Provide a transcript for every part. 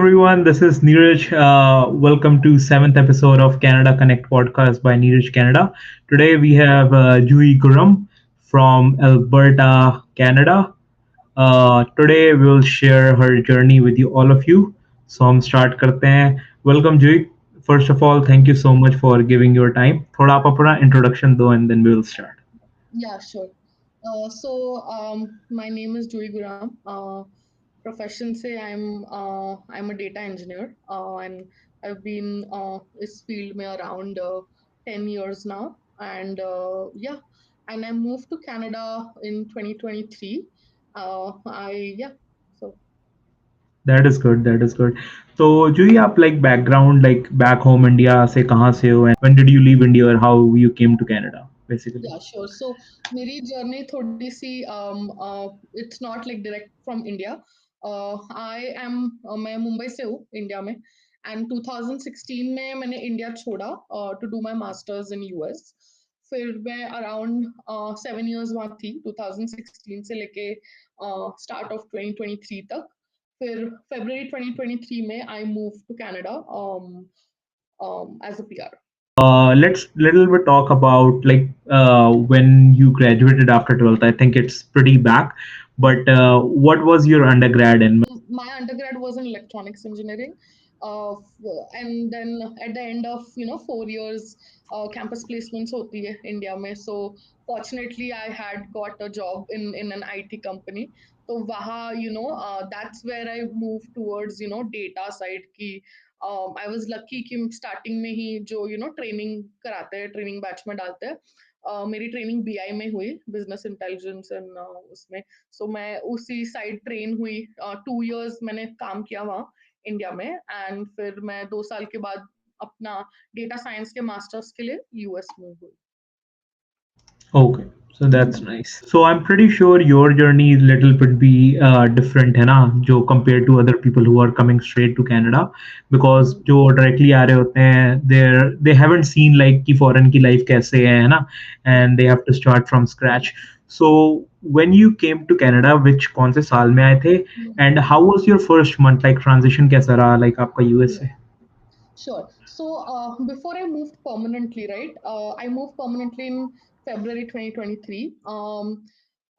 everyone, this is Neeraj. Welcome to seventh episode of Canada Connect podcast by Neeraj Canada. Today we have Jui Guram from Alberta, Canada. Today we will share her journey with you, all of you. So हम start करते हैं. Welcome Jui. First of all, thank you so much for giving your time. थोड़ा आप अपना introduction दो and then we will start. Yeah, sure. My name is Joy Guram. Profession say I'm a data engineer, and I've been this field में around 10 years now. And yeah, and I moved to Canada in 2023. I yeah, so That is good. That is good. So, जो ये आप like background like back home India से कहाँ से हो and when did you leave India or how you came to Canada basically? yeah, sure. So मेरी journey थोड़ी सी it's not like direct from India. मैं मुंबई से हूँ इंडिया में एंड 2016 में मैंने इंडिया छोड़ा to do my masters in US. फिर मैं अराउंड 7 इयर्स वहाँ थी 2016 से लेके स्टार्ट ऑफ 2023 तक. फिर February 2023 में I move to Canada as a PR. Let's little bit talk about like when you graduated after 12th. I think it's pretty back, but what was your undergrad in? My undergrad was in electronics engineering, and then at the end of 4 years campus placements hoti hai India mein. So fortunately I had got a job in an IT company. तो वहाँ that's where I moved towards data side की. I was lucky कि starting में ही जो training कराते हैं training batch में डालते हैं. मेरी ट्रेनिंग बीआई में हुई बिजनेस इंटेलिजेंस एंड उसमें. सो मैं उसी साइड ट्रेन हुई. 2 इयर्स मैंने काम किया वहाँ इंडिया में एंड फिर मैं 2 साल के बाद अपना डेटा साइंस के मास्टर्स के लिए यूएस मूव हुई. Okay, so that's nice. So I'm pretty sure your journey is little bit be different है ना जो compared to other people who are coming straight to Canada because हम्म. जो directly आ रहे होते हैं they haven't seen like कि foreign की life कैसे है ना and they have to start from scratch. So when you came to Canada, which कौन से साल में आए थे and how was your first month like transition कैसा रहा like आपका US से? Sure. So before I moved permanently, right? I moved permanently in February 2023.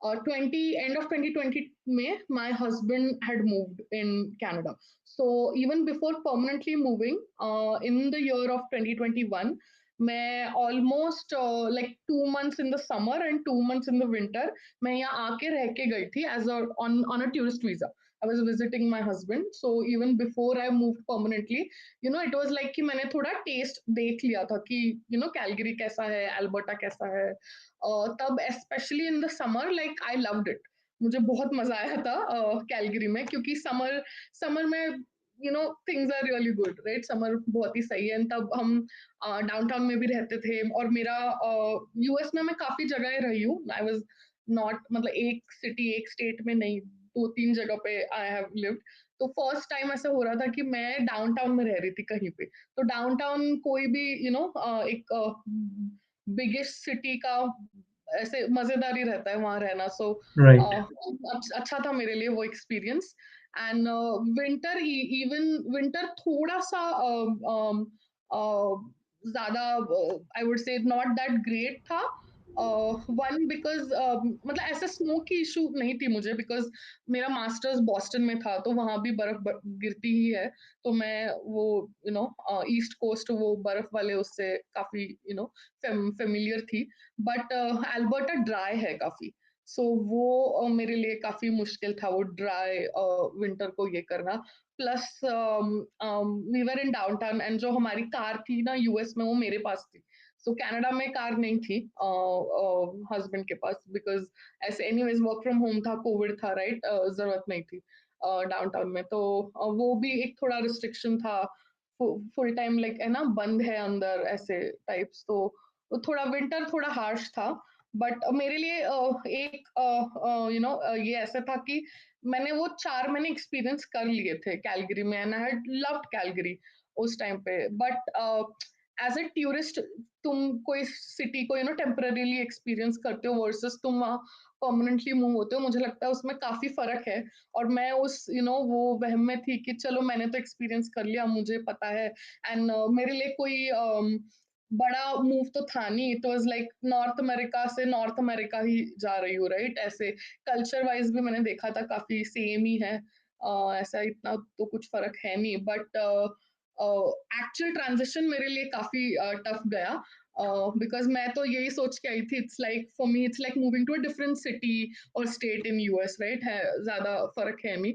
20 end of 2020 May, my husband had moved in Canada. So even before permanently moving, in the year of 2021, मैं almost like 2 months in the summer and 2 months in the winter मैं यहाँ आके रह के गई थी as a on a tourist visa. I was visiting my husband. So even before I moved permanently, it was like कि मैंने थोड़ा टेस्ट देख लिया था कि कैलगरी कैसा है अल्बर्टा कैसा है. तब specially in the summer like I loved it. मुझे बहुत मजा आया था कैलगरी में क्योंकि समर समर में things are really good right. Summer बहुत ही सही है. तब हम डाउनटाउन में भी रहते थे और मेरा यूएस में मैं काफी जगह रही हूँ. आई वाज नॉट मतलब एक सिटी एक स्टेट में नहीं 2-3 जगह पे आई हैव लिव्ड. तो फर्स्ट टाइम ऐसा हो रहा था कि मैं डाउनटाउन में रह रही थी कहीं पे. तो डाउनटाउन कोई भी एक बिगेस्ट सिटी का ऐसे मजेदार ही रहता है वहां रहना. सो Right. अच्छा था मेरे लिए वो experience. And winter even winter थोड़ा सा ज्यादा आई वुड से नॉट दैट ग्रेट था. वन बिकॉज मतलब ऐसा स्नो की इशू नहीं थी मुझे बिकॉज मेरा मास्टर्स बॉस्टन में था तो वहां भी बर्फ गिरती ही है. तो मैं वो ईस्ट कोस्ट वो बर्फ वाले उससे काफी फेमिलियर थी. बट एल्बर्टा ड्राई है काफी. सो वो मेरे लिए काफी मुश्किल था वो ड्राई विंटर को ये करना. Plus we were in downtown and जो हमारी कार थी ना यूएस में वो मेरे पास थी. सो कनाडा में कार नहीं थी हस्बैंड के पास बिकॉज ऐसे एनीवेज वर्क फ्रॉम होम था कोविड था राइट. जरूरत नहीं थी डाउनटाउन में. तो वो भी एक थोड़ा रिस्ट्रिक्शन था. फुल टाइम लाइक है ना बंद है अंदर ऐसे टाइप्स. तो वो थोड़ा विंटर थोड़ा हार्श था. बट मेरे लिए एक ये ऐसा था कि मैंने वो 4 महीने एक्सपीरियंस कर लिए थे कैलगरी में and I had loved Calgary उस टाइम पे. बट एज अ टूरिस्ट तुम कोई सिटी को टेम्पररीली एक्सपीरियंस करते हो वर्सेस तुम वहाँ परमानेंटली मूव होते हो, मुझे लगता है उसमें काफी फर्क है। और मैं उस वो वहम में थी कि चलो मैंने तो एक्सपीरियंस कर लिया, मुझे पता है। एंड मेरे लिए कोई बड़ा मूव तो था नहीं। It was like north America से नॉर्थ अमेरिका ही जा रही हूँ, राइट? ऐसे कल्चर वाइज भी मैंने देखा था काफी सेम ही है। ऐसा इतना तो कुछ फर्क है नहीं, बट एक्चुअल ट्रांजिशन मेरे लिए काफी टफ गया। बिकॉज मैं तो यही सोच के आई थी, it's like for me it's like moving to a different city और स्टेट इन यूएस, राइट? है, ज्यादा फर्क है नहीं।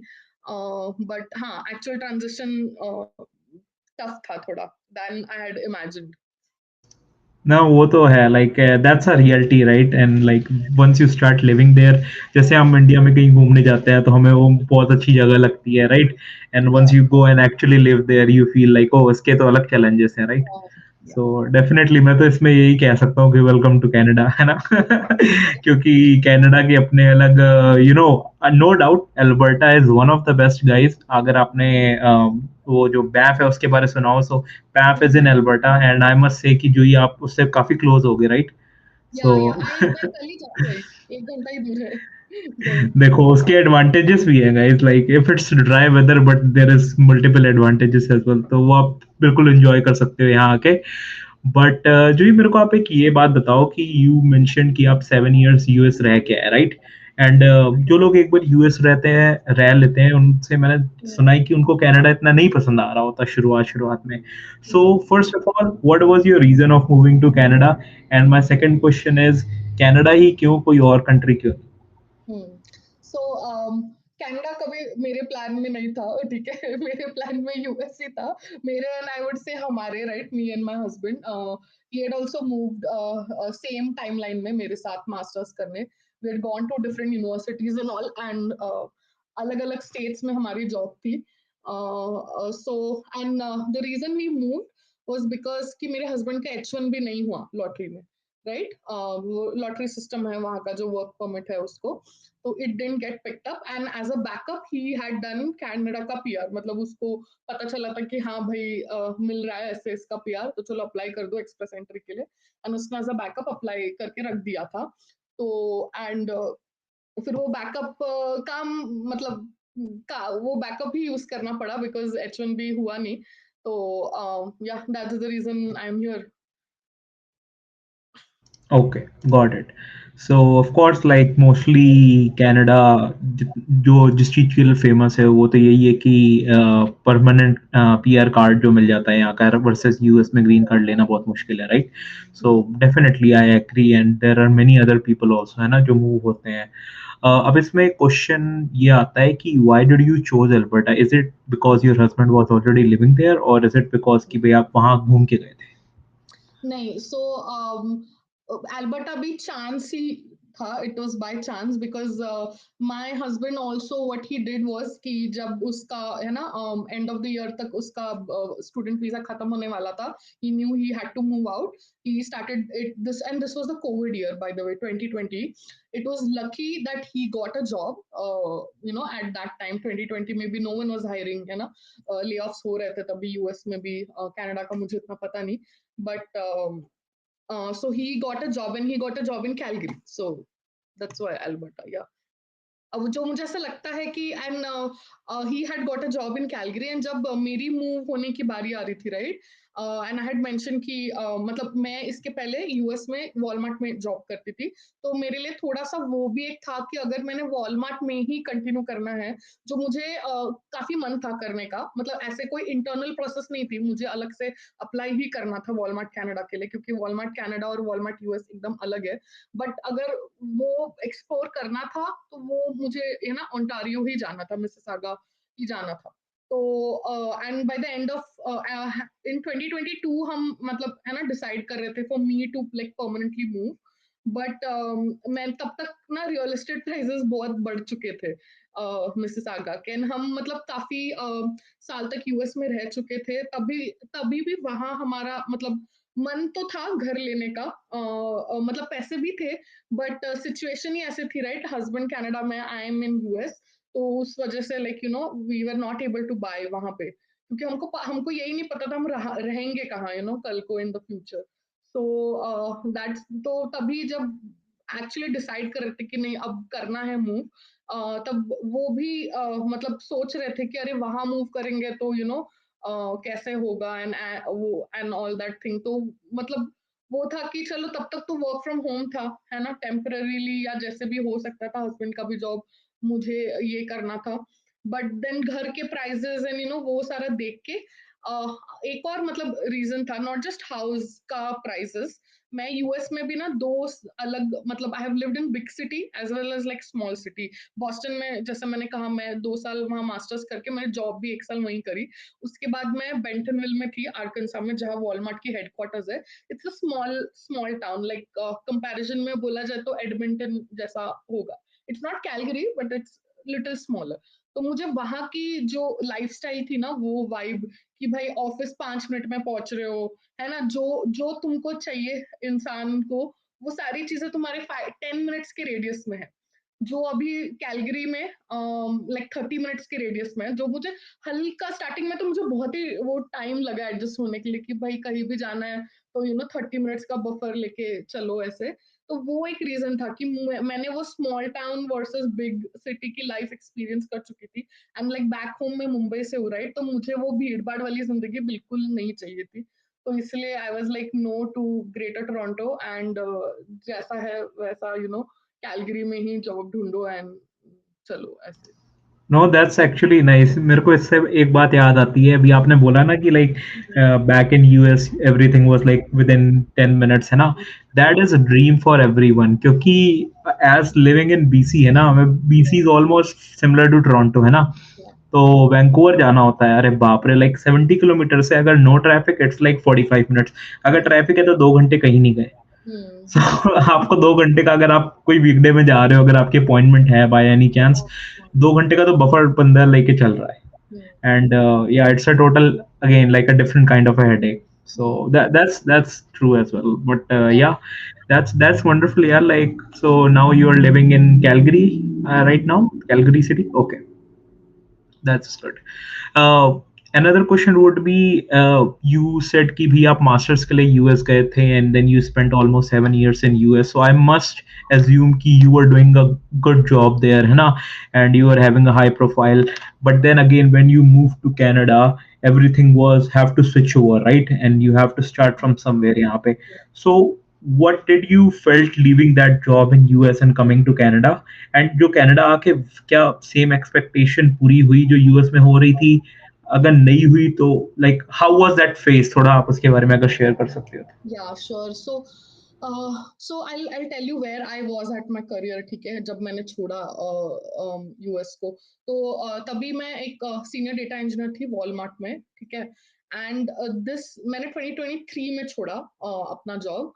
बट हाँ, एक्चुअल ट्रांजिशन टफ था थोड़ा देन आई हैड इमेजिन्ड। ना वो तो है like that's a reality right and like once you start living there जैसे हम इंडिया में कहीं घूमने जाते हैं तो हमें वो बहुत अच्छी जगह लगती है right and once you go and actually live there you feel like oh इसके तो अलग चैलेंजेस हैं राइट सो डेफिनेटली मैं तो इसमें यही कह सकता हूँ कि वेलकम टू कनाडा है ना क्योंकि कनाडा के अपने अलग you know no doubt Alberta is one of the best guys अगर आपने वो जो बैफ है उसके बारे में सुना हो सो बैफ is in Alberta and I must say कि जो ये आप उससे काफी क्लोज हो गए राइट या सो आई मैं कल ही जाके आई, 1 घंटा ही दूर है गई। देखो उसके एडवांटेजेस भी है guys like if it's dry weather but there is multiple advantages as well तो वो आप बिल्कुल एंजॉय कर सकते हो यहाँ आके बट जो ये मेरे को आप एक ये बात बताओ कि यू मेंशन कि आप 7 इयर्स यूएस रह के आए राइट एंड जो लोग एक बार यूएस रहते हैं रह लेते हैं उनसे मैंने सुना है कि उनको कनाडा इतना नहीं पसंद आ रहा होता शुरुआत शुरुआत में so first of all what was your reason of moving to Canada and my second question is Canada ही क्यों कोई और कंट्री क्यों सो कनाडा कभी मेरे प्लान में नहीं था, ठीक है? मेरे प्लान में यूएस ही था। मेरे एंड आई वुड से हमारे, right, me and my husband, he had also moved same timeline में मेरे साथ मास्टर्स करने। We had gone to different universities and all, and अलग अलग स्टेट्स में हमारी जॉब थी। So and the reason we move was because कि मेरे हस्बैंड का H1 भी नहीं हुआ लॉटरी में, राइट? वो लॉटरी सिस्टम है वहाँ का, जो वर्क परमिट है उसको, तो it didn't get picked up, and as a backup he had done Canada का पीआर। मतलब उसको पता चला था कि हाँ भाई मिल रहा है ऐसे इसका पीआर, तो चलो अप्लाई कर दो एक्सप्रेस एंट्री के लिए। एंड उसने एज अ बैकअप अप्लाई करके रख दिया था। तो एंड फिर वो बैकअप का मतलब वो बैकअप ही यूज करना पड़ा बिकॉज H1 भी हुआ नहीं। तो yeah that's the reason I am here. Okay, got it. So of course, like mostly Canada, जो जिस चीज के लिए फेमस है वो तो यही है कि परमानेंट पीआर कार्ड जो मिल जाता है यहाँ का वर्सेस यूएस में ग्रीन कार्ड लेना बहुत मुश्किल है right so definitely I agree and there are many other people also है ना जो मूव होते हैं अब इसमें क्वेश्चन ये आता है कि why did you choose Alberta is it because your husband was already living there और इज इट बिकॉज कि भाई आप वहां घूम के गए थे नहीं, सो एल्बर्टा भी चांस ही था। It was by chance because my husband also what he did was कि जब उसका है ना एंड ऑफ द ईयर तक उसका स्टूडेंट वीजा खत्म होने वाला था, he knew he had to move out. He started it this, and this was the COVID year by the way, 2020। It was lucky that he got a job, at that time 2020 में भी no one was hiring, है ना? layoffs हो रहे थे तभी US में भी, कनाडा का मुझे इतना पता नहीं, but so he got a job, and he got a job in Calgary, so that's why Alberta, yeah. अब जो मुझे ऐसा लगता है कि and he had got a job in Calgary, and जब मेरी मूव होने की बारी आ रही थी, right, and I had mention कि मतलब मैं इसके पहले यूएस में वॉलमार्ट में जॉब करती थी, तो मेरे लिए थोड़ा सा वो भी एक था कि अगर मैंने वॉलमार्ट में ही कंटिन्यू करना है, जो मुझे काफी मन था करने का, मतलब ऐसे कोई इंटरनल प्रोसेस नहीं थी, मुझे अलग से अप्लाई ही करना था वॉलमार्ट कनाडा के लिए, क्योंकि वॉलमार्ट कनाडा और वॉलमार्ट यूएस एकदम अलग है। बट अगर वो एक्सप्लोर करना था तो वो मुझे ना ओंटारियो ही जाना था, मिसिसागा ही जाना था। तो and by the end of in 2022 हम मतलब है ना डिसाइड कर रहे थे for me to like permanently move. But मैं तब तक ना रियल एस्टेट प्राइसेस बहुत बढ़ चुके थे मिसिसागा के, and हम मतलब काफी साल तक यूएस में रह चुके थे, तभी तभी भी वहाँ हमारा मतलब मन तो था घर लेने का, मतलब पैसे भी थे, बट सिचुएशन ही ऐसे थी, राइट? हस्बैंड कनाडा में, आई एम इन यूएस, तो उस वजह से like we were not able to buy वहां पे। क्योंकि हमको यही नहीं पता था हम रहेंगे कहाँ, कल को in the future. So that's तो तभी जब एक्चुअली डिसाइड कर रहे थे कि नहीं अब करना है मूव, तब वो भी मतलब सोच रहे थे कि अरे वहां मूव करेंगे तो कैसे होगा, एंड वो एंड ऑल दैट थिंग। तो मतलब वो था कि चलो तब तक तो वर्क फ्रॉम होम था, है ना, टेम्पररीली या जैसे भी हो सकता था, हस्बैंड का भी जॉब मुझे ये करना था। बट देन घर के प्राइजेस एंड वो सारा देख के एक और मतलब रीजन था, नॉट जस्ट हाउस का प्राइसेस। मैं यूएस में भी ना अलग मतलब I have lived in big city as well as like small city. Boston में जैसे मैंने कहा, मैं 2 साल वहाँ मास्टर्स करके मैंने जॉब भी 1 साल वहीं करी। उसके बाद मैं बेंटनविल में थी आर्कनसा में, जहाँ वॉलमार्ट की हेडक्वार्टर्स है। It's a small small town, like comparison में बोला जाए तो एडमिंटन जैसा होगा। It's not Calgary but it's little smaller. तो मुझे वहां की जो लाइफस्टाइल थी ना, वो वाइब कि भाई ऑफिस 5 मिनट में पहुंच रहे हो, है ना, जो जो तुमको चाहिए इंसान को, वो सारी चीजें तुम्हारे 10 मिनट्स के रेडियस में है। जो अभी कैलगरी में लाइक 30 मिनट्स के रेडियस में है, जो मुझे हल्का स्टार्टिंग में तो मुझे बहुत ही वो टाइम लगा एडजस्ट होने के लिए कि भाई कहीं भी जाना है तो 30 मिनट्स का बफर लेके चलो ऐसे। तो वो एक रीजन था कि मैंने वो small town versus big city की लाइफ एक्सपीरियंस कर चुकी थी। एंड लाइक बैक होम में मुंबई से हो, राइट, तो मुझे वो भीड़ भाड़ वाली जिंदगी बिल्कुल नहीं चाहिए थी। तो इसलिए I was like no to Greater Toronto, and जैसा है वैसा कैलगरी में ही जॉब ढूंढो एंड चलो ऐसे। No that's actually nice. मेरे को इससे एक बात याद आती है, अभी आपने बोला ना कि like back in US everything was like within 10 minutes, है ना। That is a dream for everyone, क्योंकि एज लिविंग इन बीसी, है ना, BC is almost similar to Toronto, है ना। तो वैंकूवर जाना होता है, अरे बाप रे, लाइक 70 किलोमीटर से, अगर no traffic it's like 45 minutes, अगर ट्रैफिक है तो 2 घंटे कहीं नहीं गए। सो आपको 2 घंटे का, अगर आप कोई वीकडे में जा रहे हो, अगर आपकी अपॉइंटमेंट है बाय एनी चांस, 2 घंटे का तो बफर बंदा लेके चल रहा है। एंड या it's a total, again like a different kind of a headache. So that's true as well. But yeah, that's wonderful. Yeah, like, so now you are living in Calgary, right now, Calgary city. Okay, that's good. Uh, Another question would be, you said कि भी आप masters के लिए US गए थे, and then you spent almost 7 years in US. So I must assume कि you were doing a good job there, है ना, and you were having a high profile. But then again, when you moved to Canada, everything was have to switch over, right? And you have to start from somewhere यहाँ पे. So what did you felt leaving that job in US and coming to Canada? And जो Canada आके क्या same expectation पूरी हुई जो US में हो रही थी? अगर नहीं हुई तो like how was that phase, थोड़ा आप उसके बारे में अगर शेयर कर सकते हो तो। Yeah, sure. So I'll tell you where I was at my career, ठीक है, जब मैंने छोड़ा यूएस को। तो तभी मैं एक सीनियर डेटा इंजीनियर थी वॉलमार्ट में, ठीक है। एंड दिस मैंने 2023 में छोड़ा अपना जॉब।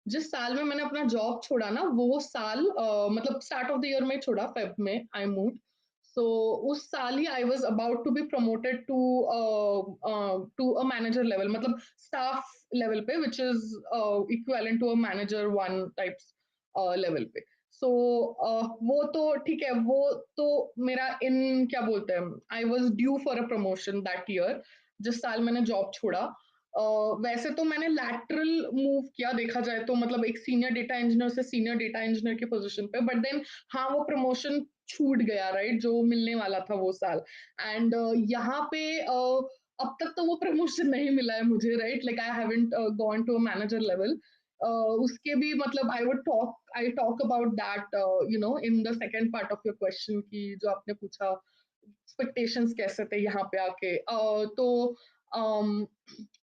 जिस साल में मैंने अपना जॉब छोड़ा ना, वो साल मतलब स्टार्ट ऑफ द ईयर में छोड़ा, फेब में आई मूव। सो उस साल ही I was about to be promoted to a manager level, मतलब स्टाफ लेवल पे, which is equivalent to a manager one types level पे। सो वो तो ठीक है, वो तो मेरा इन क्या बोलते हैं, I was due for a promotion that year, जिस साल मैंने जॉब छोड़ा। वैसे तो मैंने लैटरल मूव किया देखा जाए तो, मतलब एक सीनियर डेटा इंजीनियर से सीनियर डेटा इंजीनियर की पोजीशन पे, बट देन हाँ वो प्रमोशन छूट गया, राइट, जो मिलने वाला था वो साल। एंड यहाँ पे अब तक तो वो प्रमोशन नहीं मिला है मुझे, right, like I haven't gone to a manager level. उसके भी मतलब I talk about that in the second part of your question, की जो आपने पूछा एक्सपेक्टेशंस कैसे थे यहाँ पे आके। तो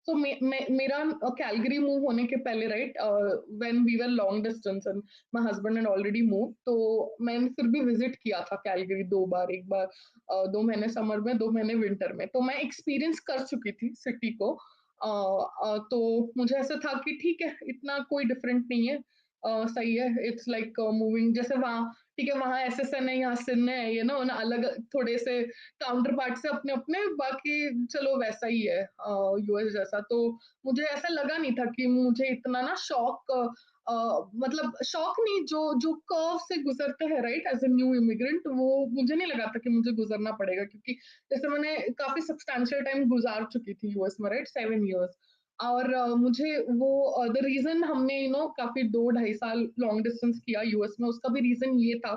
तो मेरा कैलगरी मूव होने के पहले, right, when we were long distance and my husband had already move, तो मैंने फिर भी विजिट किया था कैलगरी 2 बार, एक बार 2 महीने समर में, 2 महीने विंटर में। तो मैं एक्सपीरियंस कर चुकी थी सिटी को। तो मुझे ऐसा था कि ठीक है, इतना कोई डिफरेंट नहीं है, सही है, इट्स लाइक मूविंग जैसे वहाँ, ठीक है, वहाँ एसएसएन है, यहाँ सिन है, ये ना अलग थोड़े से काउंटर पार्ट से अपने अपने, बाकी चलो वैसा ही है यूएस जैसा। तो मुझे ऐसा लगा नहीं था कि मुझे इतना ना शॉक मतलब शौक नहीं, जो जो कर्व से गुजरते हैं right as a new immigrant, वो मुझे नहीं लगा था कि मुझे गुजरना पड़ेगा, क्योंकि जैसे मैंने काफी सब्सटैंशियल टाइम गुजार चुकी थी यूएस में, राइट, 7 इयर्स। और मुझे वो द रीजन हमने काफी 2 ढाई साल लॉन्ग डिस्टेंस किया यूएस में, उसका भी रीजन ये था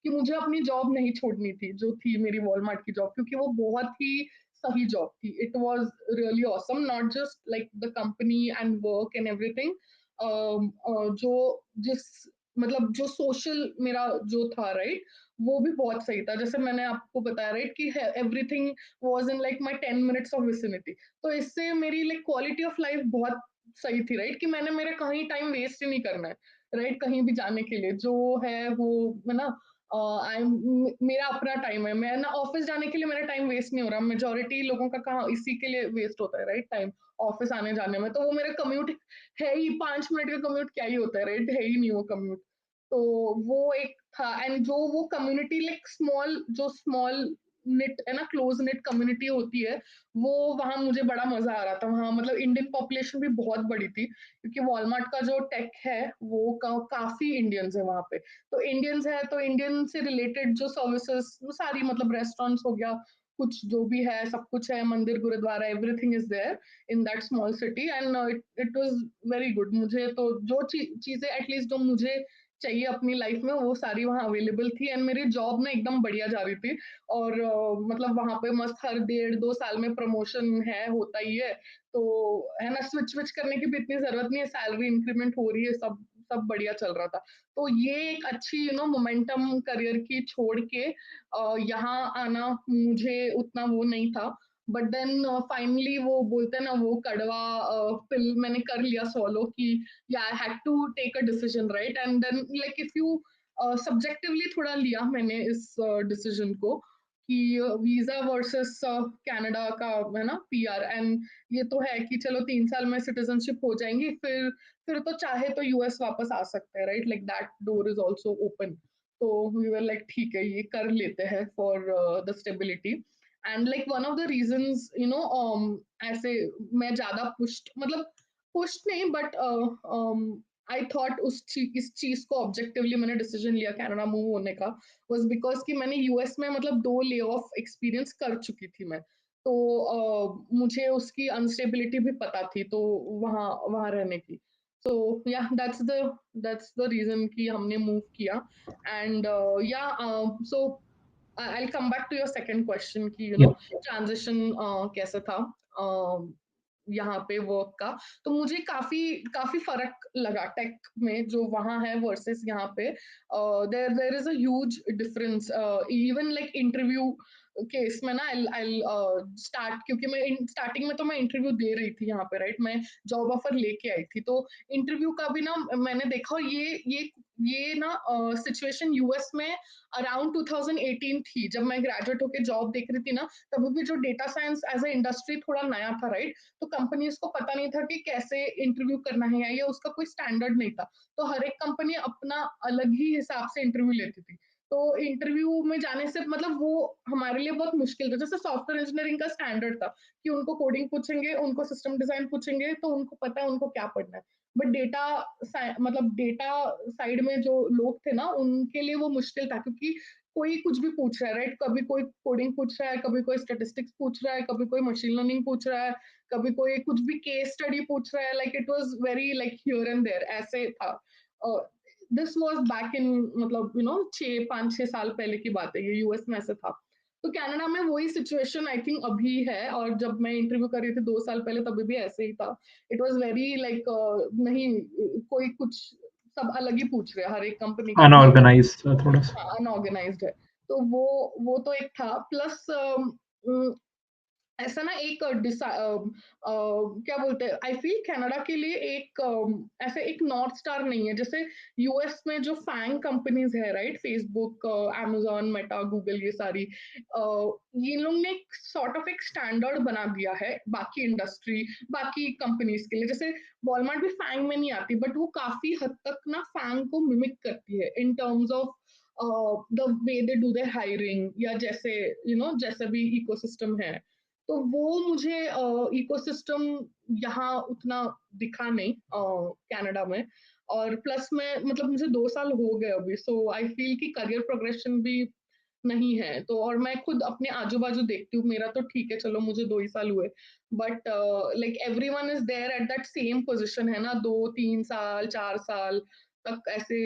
कि मुझे अपनी जॉब नहीं छोड़नी थी, जो थी मेरी वॉलमार्ट की जॉब, क्योंकि वो बहुत ही सही जॉब थी। It was really awesome, not just like the company and work and everything, जो जिस मतलब जो सोशल मेरा जो था राइट, वो भी बहुत सही था। जैसे मैंने आपको बताया राइट कि everything was in like my 10 minutes of vicinity, तो इससे मेरी लाइक क्वालिटी ऑफ लाइफ बहुत सही थी राइट, कि मैंने मेरा कहीं टाइम वेस्ट ही नहीं करना है राइट, कहीं भी जाने के लिए जो है वो है ना, आई मेरा अपना टाइम है, मैं ना ऑफिस जाने के लिए मेरा टाइम वेस्ट नहीं हो रहा। मेजोरिटी लोगों का कहाँ इसी के लिए वेस्ट होता है राइट टाइम, ऑफिस आने जाने में। तो वो मेरा कम्यूट है ही, 5 मिनट का कम्यूट क्या ही होता है राइट, है ही नहीं वो कम्यूट। तो वो एक था, एंड जो वो कम्युनिटी लाइक स्मॉल, जो स्मॉल निट है ना, क्लोज निट कम्युनिटी होती है, वो वहां मुझे बड़ा मजा आ रहा था। वहां मतलब इंडियन पॉपुलेशन भी बहुत बड़ी थी, क्योंकि वॉलमार्ट का जो टेक है वो काफी इंडियंस है वहां पे। तो इंडियंस है तो इंडियन से रिलेटेड जो सर्विसेज वो सारी, मतलब रेस्टोरेंट्स हो गया, कुछ जो भी है सब कुछ है, मंदिर गुरुद्वारा, everything is there in that small city, and it was very good. मुझे तो जो चीजें एटलीस्ट जो मुझे चाहिए अपनी लाइफ में, वो सारी वहाँ अवेलेबल थी, एंड मेरी जॉब ना एकदम बढ़िया जा रही थी। और मतलब वहां पे मस्त हर 1.5-2 साल में प्रमोशन है, होता ही है। तो है ना, स्विच स्विच करने की भी इतनी जरूरत नहीं है, सैलरी इंक्रीमेंट हो रही है, सब सब बढ़िया चल रहा था। तो ये एक अच्छी मोमेंटम करियर की छोड़ के यहाँ आना मुझे उतना वो नहीं था। बट देन फाइनली वो बोलते हैं ना, वो कड़वा पिल मैंने कर लिया सोलो कि yeah I had to take a decision right, and then like if you subjectively थोड़ा लिया मैंने इस डिसीजन को कि वीजा वर्सेस कनाडा का है ना, पीआर। एंड ये तो है कि चलो 3 साल में सिटीजनशिप हो जाएंगी, फिर तो चाहे तो यूएस वापस आ सकते हैं right, like that door is also open. तो वी वर लाइक ठीक है, ये कर लेते हैं for the stability. And like one of the reasons ऐसे मैं ज्यादा पुश्ड, मतलब पुश्ड नहीं, बट आई थॉट इस चीज को ऑब्जेक्टिवली मैंने डिसीजन लिया कनाडा मूव होने का, वाज बिकॉज कि मैंने यूएस में मतलब 2 ले ऑफ एक्सपीरियंस कर चुकी थी मैं। तो मुझे उसकी अनस्टेबिलिटी भी पता थी, तो वहाँ वहाँ रहने की। सो या दैट्स द रीजन कि हमने मूव किया। एंड या so I come back to your second question कि Yeah. ट्रांजिशन कैसा था यहाँ पे वर्क का। तो मुझे काफी काफी फर्क लगा टेक में जो वहाँ है वर्सेस यहाँ पे। There is a huge difference, even like interview case में ना। आई स्टार्ट, क्योंकि मैं स्टार्टिंग में तो मैं इंटरव्यू दे रही थी यहाँ पे राइट, मैं जॉब ऑफर लेके आई थी, तो इंटरव्यू का भी ना मैंने देखा। और ये ना सिचुएशन यूएस में अराउंड 2018 थी, जब मैं ग्रेजुएट होकर जॉब देख रही थी ना। तभी भी जो data science as a industry थोड़ा नया था राइट, तो कंपनीज को पता नहीं था कि कैसे इंटरव्यू करना है, या उसका कोई स्टैंडर्ड नहीं था। तो हर एक कंपनी अपना अलग ही हिसाब से इंटरव्यू लेती थी। तो इंटरव्यू में जाने से मतलब वो हमारे लिए बहुत मुश्किल था। जैसे सॉफ्टवेयर इंजीनियरिंग का स्टैंडर्ड था कि उनको कोडिंग पूछेंगे, उनको सिस्टम डिजाइन पूछेंगे, तो उनको पता है उनको क्या पढ़ना है। बट डेटा मतलब डेटा साइड में जो लोग थे ना, उनके लिए वो मुश्किल था, क्योंकि कोई कुछ भी पूछ रहा है राइट। कभी कोई कोडिंग पूछ रहा है, कभी कोई स्टेटिस्टिक्स पूछ रहा है, कभी कोई मशीन लर्निंग पूछ रहा है, कभी कोई कुछ भी केस स्टडी पूछ रहा है। Like it was very like here and there ऐसे था। दिस वाज बैक इन मतलब 6 5 6 साल पहले की बात है, ये यूएस में ऐसे था। तो कनाडा में वही सिचुएशन आई थिंक अभी है, और जब मैं इंटरव्यू कर रही थी 2 साल पहले, तभी भी ऐसे ही था। इट वाज वेरी लाइक नहीं, कोई कुछ, सब अलग ही पूछ रहे हैं हर एक कंपनी की अपनी। अनऑर्गेनाइज्ड थोड़ा सा. हाँ, अनऑर्गेनाइज्ड है। तो वो तो एक था, प्लस ऐसा ना एक क्या बोलते हैं, आई फील कनाडा के लिए एक ऐसे एक नॉर्थ स्टार नहीं है। जैसे यूएस में जो फैंग कंपनीज है right, Facebook, amazon, Meta, Google, ये सारी ये लोग ने सॉर्ट ऑफ एक स्टैंडर्ड बना दिया है बाकी इंडस्ट्री, बाकी कंपनीज के लिए। जैसे वॉलमार्ट भी फैंग में नहीं आती, बट वो काफी हद तक ना फैंग को मिमिक करती है in terms of the way they do their hiring, या जैसे जैसे भी इकोसिस्टम है। तो वो मुझे इकोसिस्टम यहाँ उतना दिखा नहीं कनाडा में। और प्लस मैं मतलब मुझे 2 साल हो गए अभी, सो आई फील कि करियर प्रोग्रेशन भी नहीं है। तो और मैं खुद अपने आजू बाजू देखती हूँ, मेरा तो ठीक है, चलो मुझे 2 ही साल हुए, but like everyone is there at that same position, है ना, 2-3 साल 4 साल तक ऐसे।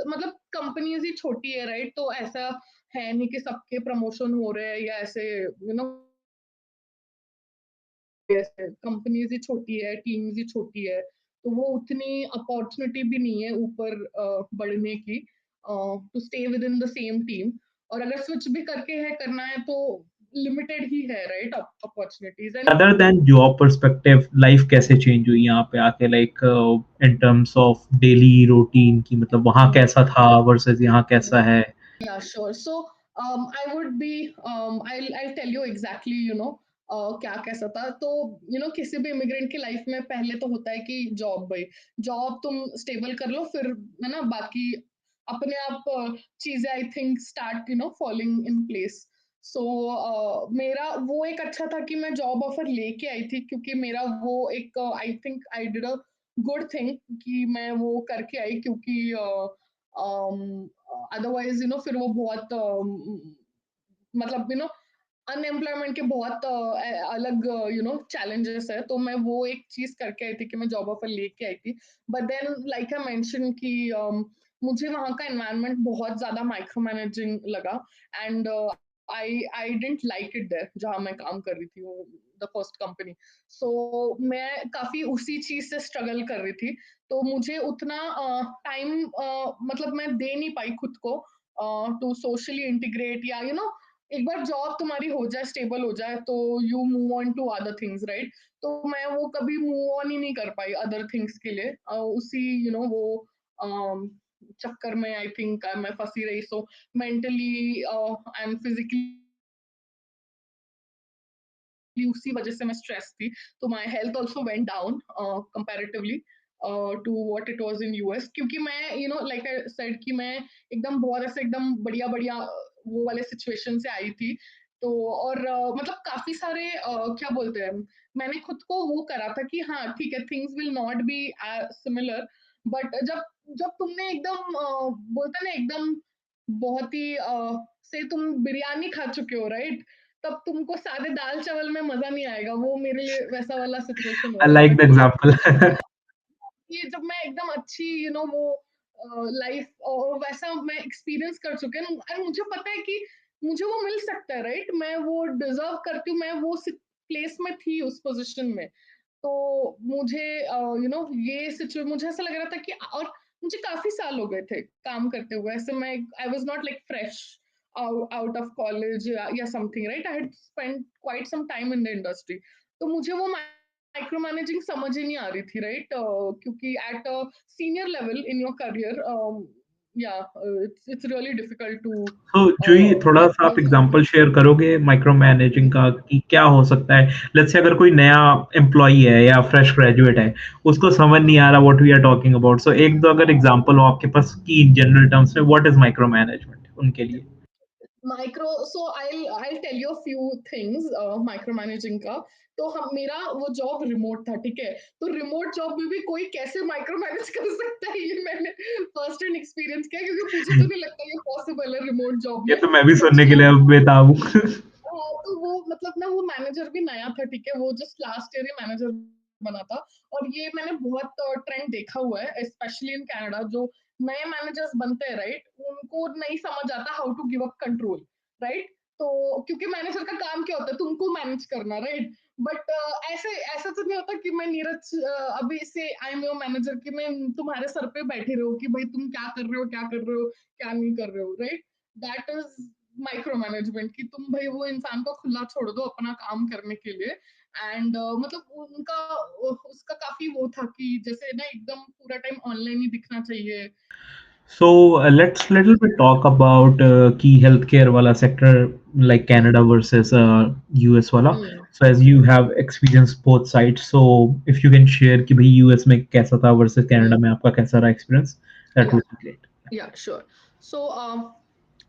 मतलब कंपनीज ही छोटी है, राइट? तो ऐसा है नहीं कि सबके प्रमोशन हो रहे हैं या ऐसे, ऐसे कंपनीज ही छोटी है, टीम्स ही छोटी है, तो वो उतनी अपॉर्चुनिटी भी नहीं है ऊपर बढ़ने की, to stay within the same team. और अगर स्विच भी करके है करना है तो लिमिटेड ही है, right, opportunities. And other than job perspective life कैसे चेंज हुई यहाँ पे आके, like in terms of daily routine की, मतलब वहाँ कैसा था वर्सेस यहाँ कैसा है? Yeah, sure. So, I would be, I'll tell you exactly, क्या कैसा था। तो किसी भी इमिग्रेंट की लाइफ में पहले तो होता है कि जॉब, भाई जॉब तुम स्टेबल कर लो, फिर है ना बाकी अपने आप चीजें I think start falling in place. So मेरा वो एक अच्छा था कि मैं जॉब ऑफर लेके आई थी, क्योंकि मेरा वो एक I think I did a good thing कि मैं वो करके आई, क्योंकि अदरवाइज फिर वो बहुत मतलब अनएम्प्लॉयमेंट के बहुत अलग चैलेंजेस है। तो मैं वो एक चीज करके आई थी कि मैं जॉब ऑफर लेके आई थी। But then like I mention कि मुझे वहाँ का एनवायरनमेंट बहुत ज्यादा माइक्रो मैनेजिंग लगा। And I didn't like it there जहाँ मैं काम कर रही थी, वो द फर्स्ट कंपनी। सो मैं काफी उसी चीज से स्ट्रगल कर रही थी। तो मुझे उतना टाइम मतलब मैं दे नहीं पाई खुद को टू सोशली इंटीग्रेट, या एक बार जॉब तुम्हारी हो जाए, स्टेबल हो जाए, तो you move on to other things, right? तो मैं वो कभी मूव ऑन ही नहीं कर पाई अदर थिंग्स के लिए, उसी वो चक्कर में आई थिंक मैं फंसी रही। सो मेंटली एंड फिजिकली उसी वजह से मैं स्ट्रेस थी। तो my health also went down comparatively to what it was in US, क्योंकि मैं लाइक आई सेड कि मैं एकदम बहुत ऐसे एकदम बढ़िया बढ़िया वो वाले सिचुएशन से आई थी। तो और मतलब काफी सारे क्या बोलते हैं, मैंने खुद को वो करा था कि हाँ ठीक है, things will not be similar. But जब जब तुमने एकदम बोलते ना एकदम बहुत ही से तुम बिरयानी खा चुके हो, राइट? तब तुमको सादे दाल चावल में मजा नहीं आएगा। वो मेरे लिए वैसा वाला सिचुएशन हो आई रहा था लाइक द कि एग्जांपल। ये जब मैं एकदम अच्छी वो लाइफ और वैसा मैं एक्सपीरियंस कर चुके हैं, और मुझे पता है कि मुझे वो मिल सकता है, राइट? मैं वो डिजर्व करती हूँ, मैं वो प्लेस में थी उस पोजीशन में। तो मुझे ये सिचुएशन मुझे ऐसा लग रहा था कि, और मुझे काफी साल हो गए थे काम करते हुए, ऐसे मैं I was not like fresh out of college या something, right? I had spent quite some time in the industry. तो मुझे वो माइक्रो मैनेजिंग समझ ही नहीं आ रही थी, राइट? क्योंकि at a senior level in your career, या इट्स रियली डिफिकल्ट टू तो जूही, थोड़ा सा आप लाइक एग्जांपल शेयर करोगे माइक्रो मैनेजिंग का कि क्या हो सकता है? लेट्स से अगर कोई नया एम्प्लॉई है या फ्रेश ग्रेजुएट है, उसको समझ नहीं आ रहा what we are talking about, so एक दो अगर एग्जांपल हो आपके पास कि इन जनरल टर्म्स में व्हाट इज माइक्रो मैनेजमेंट उनके लिए? Micro, so I tell you few things micro managing का। तो हम मेरा वो जॉब रिमोट था, ठीक है? तो रिमोट जॉब में भी कोई कैसे माइक्रो मैनेज कर सकता है, ये मैंने फर्स्ट हैंड एक्सपीरियंस किया, क्योंकि मुझे तो नहीं लगता ये पॉसिबल है रिमोट जॉब ये में। तो मैं भी सुनने मुझे के लिए अब बेताब हूँ। तो वो मतलब ना वो मैनेजर भी नया था, ठीक है? वो जस्ट लास्ट ईयर ही मैनेजर बना था। और ये मैंने बहुत ट्रेंड देखा हुआ है, स्पेशली इन कनाडा। जो नए मैनेजर्स बनते हैं, राइट, उनको नहीं समझ आता how to give up control, right? तो क्योंकि मैनेजर का काम क्या होता है, तुमको मैनेज करना, राइट? बट ऐसे ऐसा तो नहीं होता कि मैं नीरज अभी से आई एम योर मैनेजर, कि मैं तुम्हारे सर पे बैठे रहो कि भाई तुम क्या कर रहे हो, क्या कर रहे हो, क्या नहीं कर रहे हो, right? That is micro management, कि तुम भाई वो इंसान को खुला छोड़ दो अपना काम करने के लिए। एंड मतलब उनका उसका काफी वो था कि जैसे ना एकदम पूरा टाइम ऑनलाइन ही दिखना चाहिए। So let's little bit talk about key healthcare wala sector like Canada versus US wala. Hmm, So as you have experienced both sides, so if you can share कि भाई US में कैसा था versus Canada हम्म, में आपका कैसा रहा experience, that या would be great. या sure. So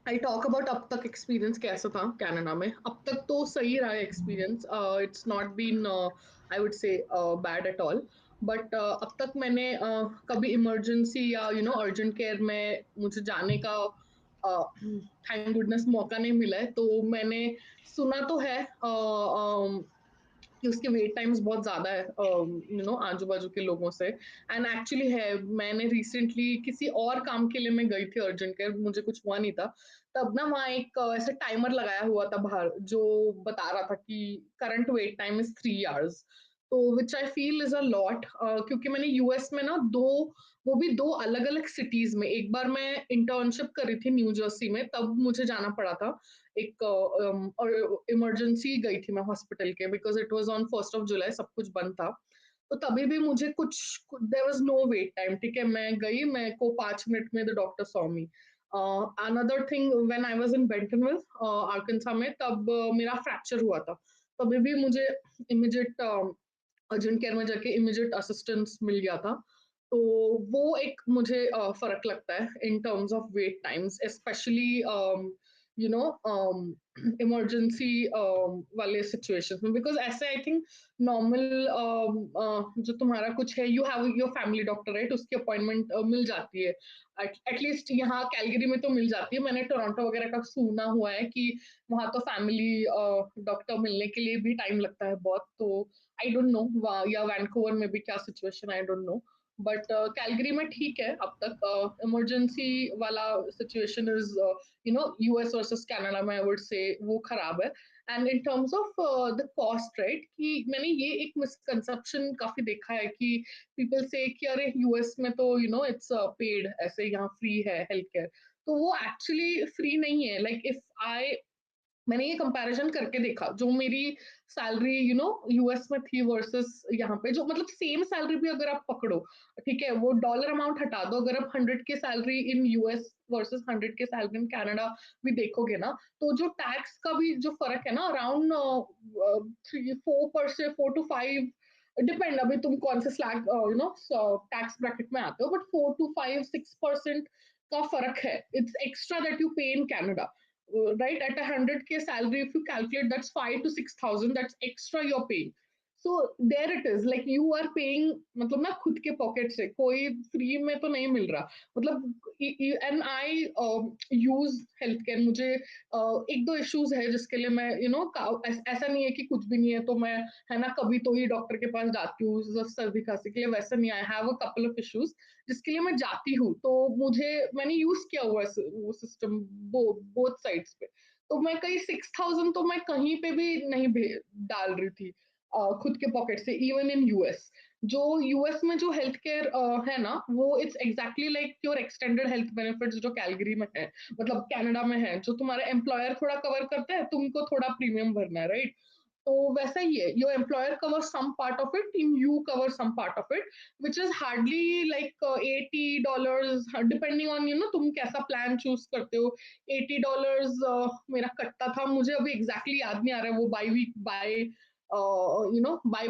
I talk about अब तक एक्सपीरियंस कैसा था कनाडा में। अब तक तो सही रहा है experience, it's not been I would say bad at all. But अब तक मैंने कभी इमरजेंसी या अर्जेंट केयर में मुझे जाने का थैंक गुडनेस मौका नहीं मिला है। तो मैंने सुना तो है कि उसके वेट टाइम्स बहुत ज्यादा है आजू बाजू के लोगों से। एंड एक्चुअली है, मैंने रिसेंटली किसी और काम के लिए मैं गई थी अर्जेंट केयर, मुझे कुछ हुआ नहीं था। तब ना वहाँ एक ऐसे टाइमर लगाया हुआ था बाहर जो बता रहा था कि current wait time is 3 hours. तो which I feel is a lot, क्योंककि मैंने यूएस में ना वो भी दो अलग अलग सिटीज में, एक बार मैं इंटर्नशिप करी थी न्यू जर्सी में, तब मुझे जाना पड़ा था एक इमरजेंसी गई थी मैं हॉस्पिटल के, because it was on 1 July, सब कुछ बंद था। तो तभी भी मुझे कुछ there was no wait time, ठीक है, मैं गई, मेरे को 5 मिनट में the doctor saw me. Another thing, when I was in Bentonville Arkansas में, तब मेरा फ्रैक्चर हुआ था। तभी भी मुझे इमीडिएट अर्जेंट केयर में जाके इमीडिएट असिस्टेंस मिल गया था। तो वो एक मुझे फर्क लगता है in terms of wait times, specially you know emergency वाले सिचुएशंस में। बिकॉज ऐसे आई थिंक नॉर्मल जो तुम्हारा कुछ है, you have your family doctor right, उसकी अपॉइंटमेंट मिल जाती है। एटलीस्ट यहाँ कैलगरी में तो मिल जाती है, मैंने टोरंटो वगैरह का सुना हुआ है कि वहाँ तो फैमिली डॉक्टर मिलने के लिए भी टाइम लगता है बहुत। तो आई डोंट नो या वैंकूवर में भी क्या situation, I don't know. But Calgary में ठीक है अब तक। इमरजेंसी वाला situation is US versus Canada में, आई वुड से वो खराब है। And in terms of the cost right, कि मैंने ये एक मिसकंसेप्शन काफी देखा है कि पीपल से कि अरे यूएस में तो इट्स पेड, ऐसे यहाँ फ्री है हेल्थ केयर। तो वो एक्चुअली फ्री नहीं है। लाइक इफ आई मैंने ये कंपैरिजन करके देखा, जो मेरी सैलरी यूएस में थी वर्सेस यहाँ पे, जो मतलब सेम सैलरी भी अगर आप पकड़ो, ठीक है, वो डॉलर अमाउंट हटा दो, अगर आप 100 के सैलरी इन यूएस वर्सेस 100 के सैलरी इन कनाडा भी देखोगे ना, तो जो टैक्स का भी जो फर्क है ना, अराउंड 3-4% 4 to 5, डिपेंड अभी तुम कौन से स्लैग टैक्स ब्रैकेट में आते हो, बट 4 to 5-6% का फर्क है। इट्स एक्स्ट्रा दैट यू पे in Canada, right? At 100K salary, if you calculate, that's 5 to 6 thousand, that's extra you're paying. So there it is, like you are paying, मतलब ना खुद के पॉकेट से, कोई फ्री में तो नहीं मिल रहा। मतलब and I use health care, मुझे एक दो इश्यूज है जिसके लिए मैं ऐसा नहीं है कि कुछ भी नहीं है तो मैं, है ना, कभी तो ही डॉक्टर के पास जाती हूँ सर्दी खांसी के लिए, वैसा नहीं। I have a couple of issues जिसके लिए मैं जाती हूँ, तो मुझे मैंने यूज किया हुआ है वो सिस्टम बोथ साइड्स पे। तो मैं कहीं 6,000 तो मैं कहीं पे भी नहीं डाल रही थी खुद के पॉकेट से, इवन इन यूएस। जो यूएस में जो हेल्थ केयर है ना, वो it's exactly like your extended health benefits जो कैलगरी में है, मतलब कनाडा में है, जो तुम्हारा एम्प्लॉयर थोड़ा कवर करता है, तुमको थोड़ा प्रीमियम भरना है, राइट? तो वैसा ही है, your employer cover some part of it, you cover some part of it, which is hardly like $80, depending on तुम कैसा प्लान चूज करते हो। $80 मेरा कटता था, मुझे अभी एग्जैक्टली याद नहीं आ रहा है वो by week, by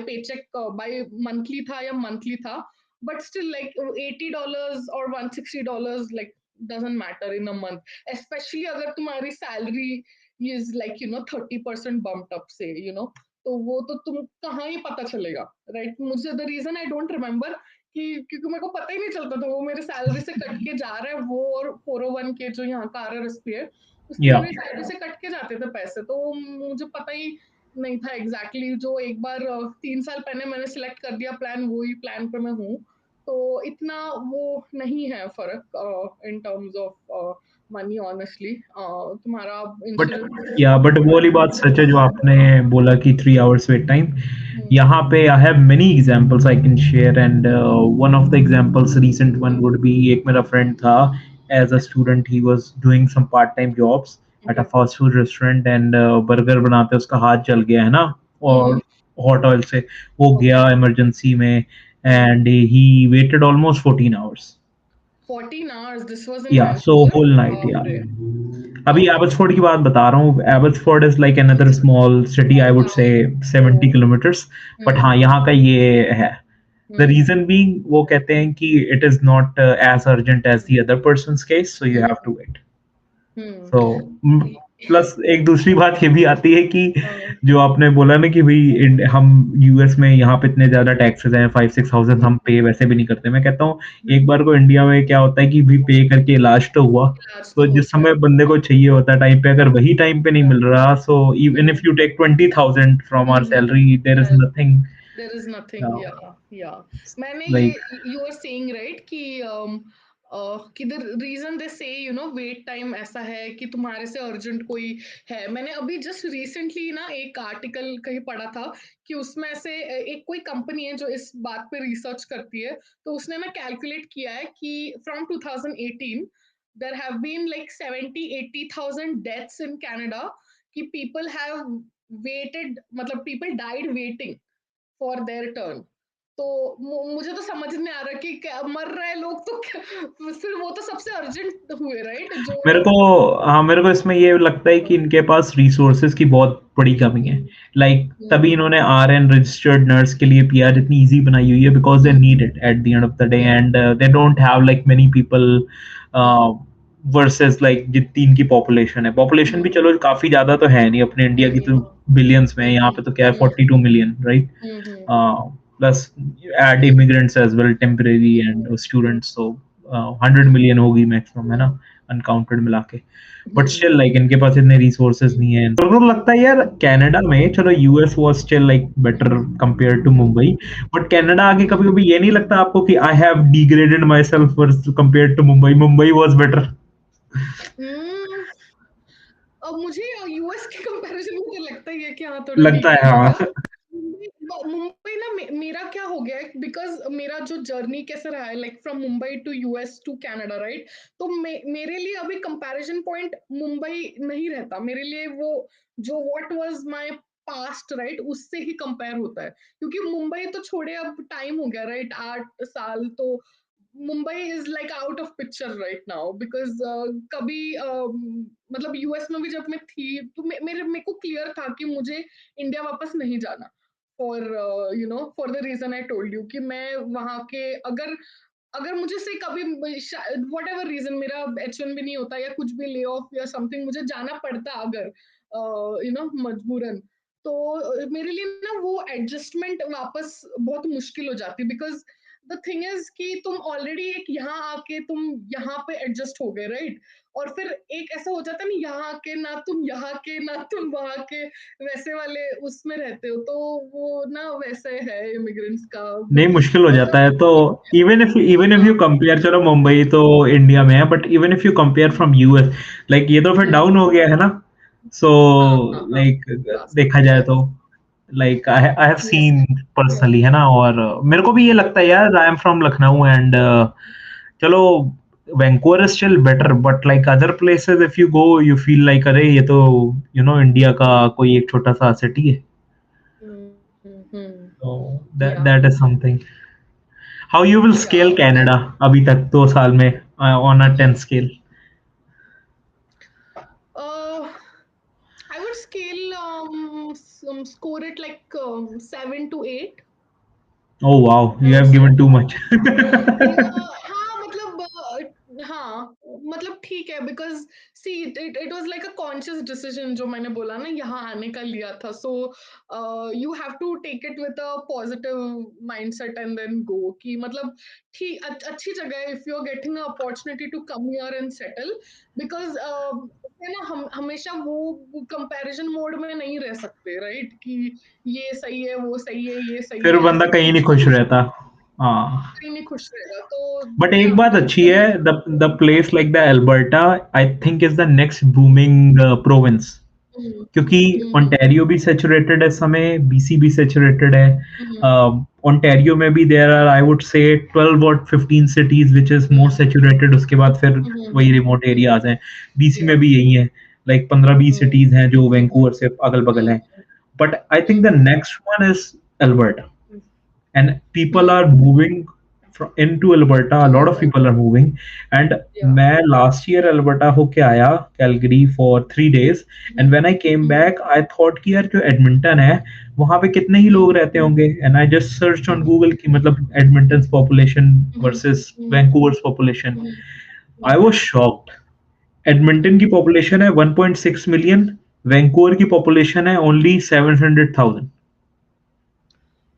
paycheck, by monthly था या मंथली था। बट स्टिल लाइक $80 और $160 like doesn't matter in a month, specially अगर तुम्हारी salary is like 30% bumped up से तो वो तो तुम कहाँ ही पता चलेगा, राइट? मुझे the reason I don't remember कि क्योंकि मेरे को पता ही नहीं चलता था वो मेरे सैलरी से कट के जा रहा है, वो और 401k जो यहाँ का RRSP है, उसके लिए Yeah. मेरी सैलरी से कट के जाते थे पैसे, तो मुझे पता ही नहीं था एग्जैक्टली। जो एक बार 3 साल पहले मैंने सिलेक्ट कर दिया प्लान, वही प्लान पे मैं हूँ। तो इतना वो नहीं है फर्क इन टर्म्स ऑफ मनी ऑनेस्टली। तुम्हारा बट इंश्योरेंस। या बट वो वाली बात सच है जो आपने बोला कि 3 आवर्स वेट टाइम। यहाँ पे I have many examples I can share, and one of the examples, recent one would be, एक मेरा फ्रेंड था, as a student he was doing some part time jobs at a Okay. Fast food restaurant, and burger बनाते उसका हाथ जल गया है ना, और Hmm. हॉट ऑयल से वो Okay. गया इमरजेंसी में, Hmm. And he waited almost 14 hours. 14 hours. This was in या सो Vancouver. होल नाइट या। Baapre. अभी Oh, एबट्सफोर्ड की बात बता रहा हूँ, Abbotsford is like another small city, I small would say town. 70 Oh. Kilometres but Hmm. हाँ यहाँ का ये है। The Hmm. रीजन बीइंग, वो कहते हैं कि it is not as urgent as the other person's case, so you have Hmm. To wait. Hmm. So plus एक दूसरी बात ये भी आती है कि हाँ, जो आपने बोला ना कि भाई हम यूएस में यहाँ पे इतने ज्यादा टैक्सेस हैं, 5-6 थाउजेंड हम पे वैसे भी नहीं करते। मैं कहता हूँ एक बार को इंडिया में क्या होता है कि भी पे करके इलाज तो हुआ, इलाज तो तो जिस होता है। समय बंदे को चाहिए होता है टाइम पे, अगर वही टाइम पे नहीं मिल रहा, so even if you take 20,000 from our salary, there is nothing there is nothing, yeah मैंने ये, like. You are saying right कि कि द रीजन दे से वेट टाइम ऐसा है कि तुम्हारे से अर्जेंट कोई है। मैंने अभी जस्ट रिसेंटली ना एक आर्टिकल कहीं पढ़ा था कि उसमें से एक कोई कंपनी है जो इस बात पे रिसर्च करती है, तो उसने ना कैलकुलेट किया है कि from 2018 there have been like 70-80,000 deaths in Canada, कि पीपल हैव वेटेड, मतलब people died waiting for their turn. तो मुझे तो समझ नहीं आ रहा कि क्या मर रहे लोग तो फिर वो तो सबसे अर्जेंट हुए राइट जो। मेरे को हाँ, मेरे को इसमें ये लगता है कि इनके पास रिसोर्सेज की बहुत बड़ी कमी है। लाइक तभी हम्म, इन्होंने आरएन रजिस्टर्ड नर्स के लिए पीआर इतनी इजी बनाई हुई है, because they need it at the end of the day, and they don't have like many people versus like जितनी इनकी पॉपुलेशन है। पॉपुलेशन भी चलो काफी ज्यादा तो है नहीं, अपने इंडिया की तो बिलियंस में है, यहाँ पे तो क्या है 42 million, right? Plus add immigrants as well, temporary and students, तो 100 मिलियन होगी मैक्सिमम, है ना, अनकाउंटेड मिला के। बट स्टिल लाइक इनके पास इतने रिसोर्सेज नहीं है। तो लगता है यार कनाडा में, चलो US was still like better compare to Mumbai, but Canada आके कभी कभी ये नहीं लगता आपको कि I have degraded myself compare to Mumbai, Mumbai was better? अब मुझे यूएस के कंपैरिजन में तो लगता ही है कि हाँ थोड़ा लगता है, डिग्रेड हो गया। हाँ। मुंबई ना मेरा क्या हो गया है, बिकॉज मेरा जो जर्नी कैसे रहा है like from Mumbai to US to Canada right, तो मेरे लिए अभी कंपैरिजन पॉइंट मुंबई नहीं रहता मेरे लिए। वो जो what was my past right, उससे ही कंपेयर होता है, क्योंकि मुंबई तो छोड़े, अब टाइम हो गया राइट, 8 साल तो Mumbai is like out of picture right now, because कभी मतलब यूएस में भी जब मैं थी तो मेरे को क्लियर था कि मुझे इंडिया वापस नहीं जाना, for for the reason I told you कि मैं वहां के, अगर अगर मुझे से कभी वट एवर रीजन मेरा H1 भी नहीं होता या कुछ भी ले ऑफ या समथिंग मुझे जाना पड़ता अगर मजबूरन, तो मेरे लिए ना वो एडजस्टमेंट वापस बहुत मुश्किल हो जाती, बिकॉज द थिंग इज कि तुम ऑलरेडी एक यहाँ आके तुम यहाँ पे एडजस्ट हो गए राइट, और फिर एक ऐसा हो जाता है ना यहाँ के, ना तुम यहाँ के ना तुम वहां के, वैसे वाले उसमें रहते हो, तो वो ना वैसे है इमिग्रेंट्स का नहीं, मुश्किल हो जाता है। तो इवन इफ हाँ यू कंपेयर, चलो मुंबई तो इंडिया में है, but even if you compare from US, like ये तो फिर डाउन हो गया है ना। सो हाँ हाँ हाँ लाइक देखा ड्रास्टिकली जाए तो, yes like I have yes scene personally, है ना। और मेरे को भी ये लगता है यार, I am from Lucknow and चलो Vancouver is still better, but like other places if you go you feel like अरे ये तो इंडिया का कोई एक छोटा सा सिटी है। तो या that is something. How you will या स्केल कनाडा अभी तक 2 साल में on a 10 scale? I would scale score it like 7 to 8. Oh wow, I you would have say given too much. हाँ मतलब हाँ मतलब ठीक है, because see it was like a conscious decision जो मैंने बोला ना यहाँ आने का लिया था, so you have to take it with a positive mindset and then go, कि मतलब ठीक अच्छी जगह है if you are getting a opportunity to come here and settle, because है ना, हम हमेशा वो कंपैरिजन मोड में नहीं रह सकते राइट, कि ये सही है वो सही है ये सही फिर है, बंदा ऐसा कहीं नहीं कुछ खुश नहीं, रहता। हाँ, कोई नहीं खुश रहेगा, तो बट या एक बात अच्छी है, मुझे the place like the Alberta I think is the next booming province, hmm क्योंकि हम्म ओंटारियो भी सैचुरेटेड है इस समय, बीसी भी सैचुरेटेड है। हम्म ओंटारियो में भी देयर आर आई वुड से 12 और 15 cities which is more saturated, उसके बाद फिर वही हम्म, रिमोट एरियाज हैं। बीसी में या भी यही है, लाइक 15-20 हम्म सिटीज हैं जो वैंकूवर से अगल बगल हैं। But I think the hmm next one is Alberta, and people are hmm moving into Alberta. A lot of people are moving, and या मैं last year Alberta होके आया Calgary for 3 days, and when I came back I thought कि यार जो Edmonton है वहाँ पे कितने ही लोग रहते होंगे, and I just searched on Google कि मतलब Edmonton's population versus Vancouver's population. I was shocked. Edmonton की पॉपुलेशन है 1.6 मिलियन, वैंकूवर की पॉपुलेशन है ओनली 700,000,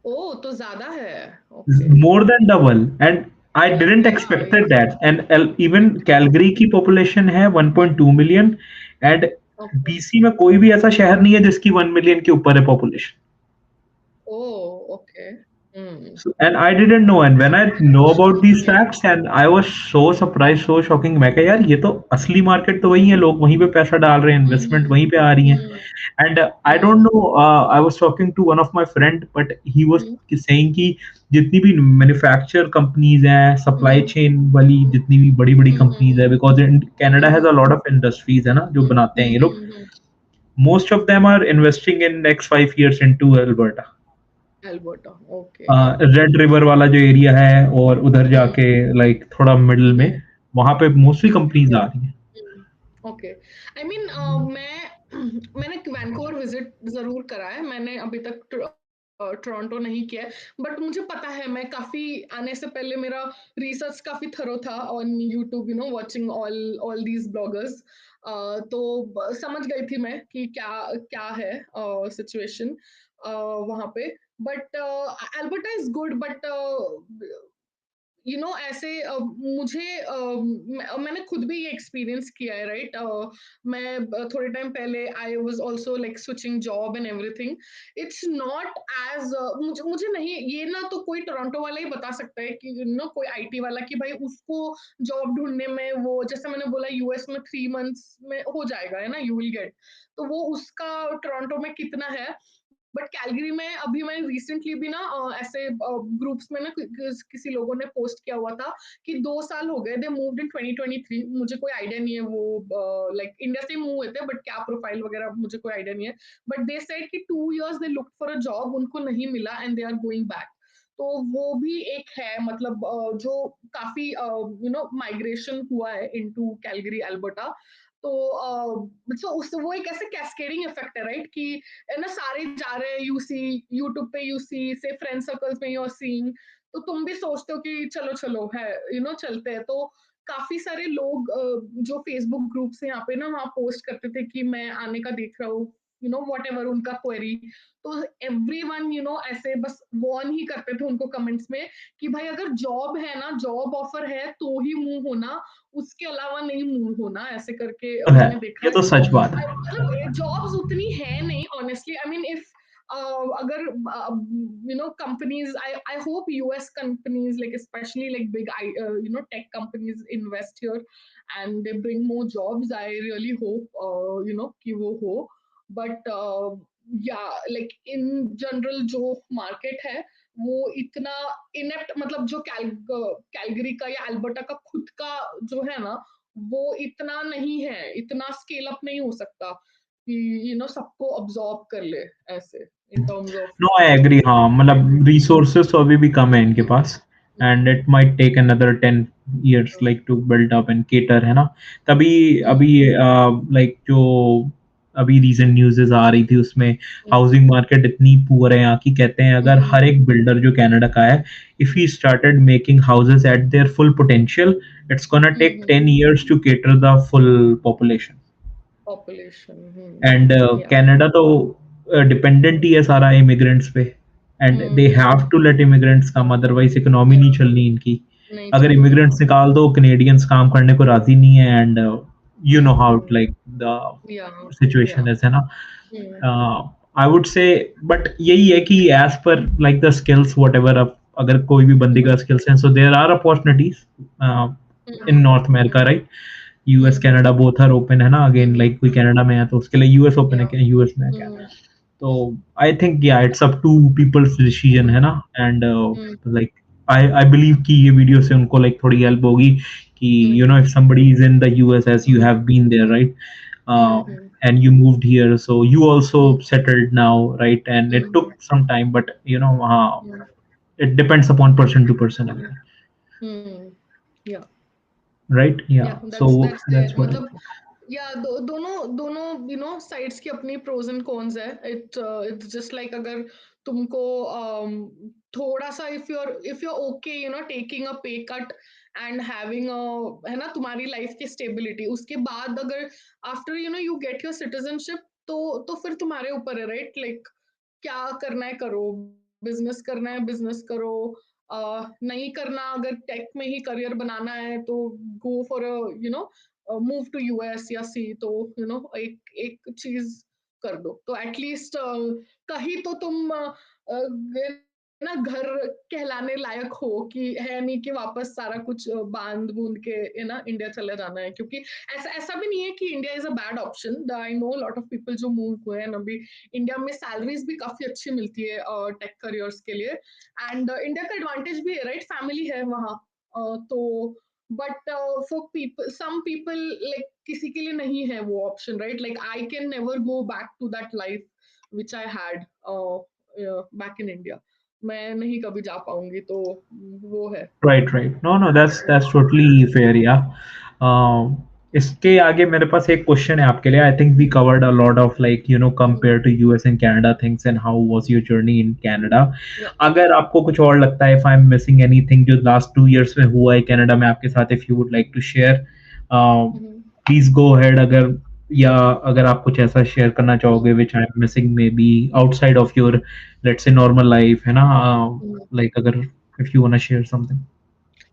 ओ तो ज्यादा है। Okay. more than double. And I या didn't या expected that. And even Calgary की population है 1.2 million, and ओके। BC में कोई भी ऐसा शहर नहीं है जिसकी 1 million के ऊपर है population. Oh okay. Hmm. So, and I didn't know, and when I know about these facts, and I was so surprised, so shocking. मैं कहा यार ये तो असली मार्केट तो वही है, लोग वहीं पे पैसा डाल रहे हैं, इन्वेस्टमेंट वहीं पे आ रही है. हम्म। And I don't hmm. know, I was talking to one of my friend, but he was hmm. saying कि जितनी भी मैन्युफैक्चर कंपनीज हैं, सप्लाई हम्म। चेन वाली जितनी भी बड़ी बड़ी कंपनीज है, hmm. Because Canada has hmm. A lot of industries है ना जो बनाते हैं ये लोग. Hmm. Most of them are investing in next 5 years into Alberta. Alberta. Okay. Red River वाला जो एरिया है और उधर हम्म। जाके लाइक थोड़ा मिडिल में, हम्म। वहां पे मोस्टली हम्म। कंपनीज आ रही हैं. ओके। आई मीन मैं मैंने वैंकूवर विजिट जरूर करा है, मैंने अभी तक टोरंटो नहीं किया है, बट मुझे पता है, मैं काफी आने से पहले मेरा रिसर्च काफी थरो था on YouTube, watching all all these bloggers. तो समझ गई थी मैं कि क्या क्या है सिचुएशन वहां पे। But Alberta is good, but ऐसे मुझे मैंने खुद भी ये एक्सपीरियंस किया है, राइट। मैं थोड़े टाइम पहले I was also like switching job and everything. It's not as मुझे मुझे नहीं, ये ना तो कोई टोरंटो वाला ही बता सकता है कि कोई आईटी वाला कि भाई उसको जॉब ढूंढने में, वो जैसे मैंने बोला यूएस में 3 months में हो जाएगा, है ना, यू विल गेट। तो वो उसका टोरंटो में कितना है। बट कैलगरी में अभी मैं रिसेंटली भी ना ऐसे ग्रुप्स में ना किसी लोगों ने पोस्ट किया हुआ था कि 2 साल हो गए, दे मूव्ड इन 2023। मुझे कोई आइडिया नहीं है वो लाइक इंडिया से मूव हुए थे, बट क्या प्रोफाइल वगैरह मुझे कोई आइडिया नहीं है। बट दे सेड कि 2 years they look for a job, उनको नहीं मिला and they are going back. तो वो भी एक है, मतलब जो काफी माइग्रेशन हुआ है इनटू कैलगरी अल्बर्टा। तो उस वो एक ऐसे कैस्केडिंग इफेक्ट है, राइट, कि है ना, सारे जा रहे हैं, यूसी यूट्यूब पे, यूसी से फ्रेंड सर्कल्स में यू आर सीइंग, तो तुम भी सोचते हो कि चलो चलो है, चलते हैं। तो काफी सारे लोग जो फेसबुक ग्रुप से यहाँ पे ना वहाँ पोस्ट करते थे कि मैं आने का देख रहा हूँ, वॉट एवर उनका क्वेरी। तो एवरी वन ऐसे बस वॉर्न ही करते थे उनको कमेंट्स में कि भाई अगर जॉब है ना, जॉब ऑफर है तो ही मूव होना, उसके अलावा नहीं मूव होना, ऐसे करके तो है, मैंने देखा ये है। तो सो सच बात है. मतलब जॉब्स उतनी है नहीं ऑनेस्टली। आई मीन इफ अगर companies, I hope US companies, like especially like big tech companies invest here and they bring more jobs. I really hope कि वो हो, but yeah, like in general जो market है वो इतना inept, मतलब जो कैलगरी का या अल्बर्टा का खुद का जो है ना, वो इतना नहीं है, इतना स्केल अप नहीं हो सकता कि सबको अब्सॉर्ब कर ले ऐसे, in terms of no I agree, हाँ मतलब रिसोर्सेस तो अभी भी कम है इनके पास. And it might take another 10 years like to build up and cater, है ना. तभी अभी लाइक जो अभी रीसेंट न्यूज़ेस आ रही थी उसमें हाउसिंग मार्केट इतनी पुअर है यहाँ की, कहते हैं अगर हर एक बिल्डर जो कनाडा का है, if he started making houses at their full potential, it's gonna take 10 years to cater the full population. And population. Yeah Canada तो डिपेंडेंट ही है सारा इमिग्रेंट्स पे. And they have to let immigrants come, otherwise economy नहीं चलनी इनकी. नहीं अगर चलेगी। इमिग्रेंट्स निकाल दो, कैनेडियंस काम करने को राजी नहीं है. And you know how like the या या सिचुएशन इज, है ना. आई वुड से, बट यही है कि as per like the skills whatever, अगर कोई भी बंदी का स्किल्स है, so there are opportunities in North America, right. US Canada both are open, है ना. अगेन लाइक कोई कनाडा में है तो उसके लिए यूएस ओपन है, या क्या यूएस में है क्या. तो I think yeah it's up to people's decision, है ना. एंड लाइक आई बिलीव कि ये वीडियो से उनको लाइक थोड़ी हेल्प होगी कि if somebody is in the US as you have been there, right, and you moved here, so you also settled now, right, and it took some time, but it depends upon person to person again, या right. Yeah Yeah, so that's that's there, what I मतलब yeah दोनों दोनों sides की अपनी pros and cons है। It's just like अगर तुमको थोड़ा सा, if you are okay taking a pay cut and having है ना तुम्हारी लाइफ की स्टेबिलिटी, उसके बाद अगर after you get your citizenship, तो फिर तुम्हारे ऊपर है, राइट? लाइक क्या करना है करो, बिजनेस करना है बिजनेस करो, नहीं करना, अगर टेक में ही करियर बनाना है तो go for you know move to US या सी, तो एक एक चीज कर दो तो एटलीस्ट कहीं तो तुम ना घर कहलाने लायक हो, कि है नहीं कि वापस सारा कुछ बांध बूंद के ना इंडिया चले जाना है, क्योंकि ऐसा ऐसा भी नहीं है कि India is a bad option. I know lot of people जो मूव हुए हैं अभी, इंडिया में सैलरीज भी काफी अच्छी मिलती है टेक करियर्स के लिए, एंड इंडिया का एडवांटेज भी है, राइट? फैमिली है वहाँ, तो but for people, some people, like किसी के लिए नहीं है वो option, right? Like I can never go back to that life which I had back in India, मैं नहीं कभी जा पाऊंगी, तो वो है। Right, right. No, no, that's totally fair, yeah. इसके आगे मेरे पास एक क्वेश्चन है आपके लिए. I think we covered a lot of, like, compared to US and Canada things, and how was your journey in Canada. Yeah. अगर आपको कुछ और लगता है, if I'm missing anything जो last 2 years में हुआ है कनाडा में आपके साथ, if you would like to share, Mhm. please go ahead. अगर या अगर आप कुछ ऐसा शेयर करना चाहोगे which I'm missing maybe outside of your, let's say, normal life, है ना, Mhm. like अगर if you wanna share something.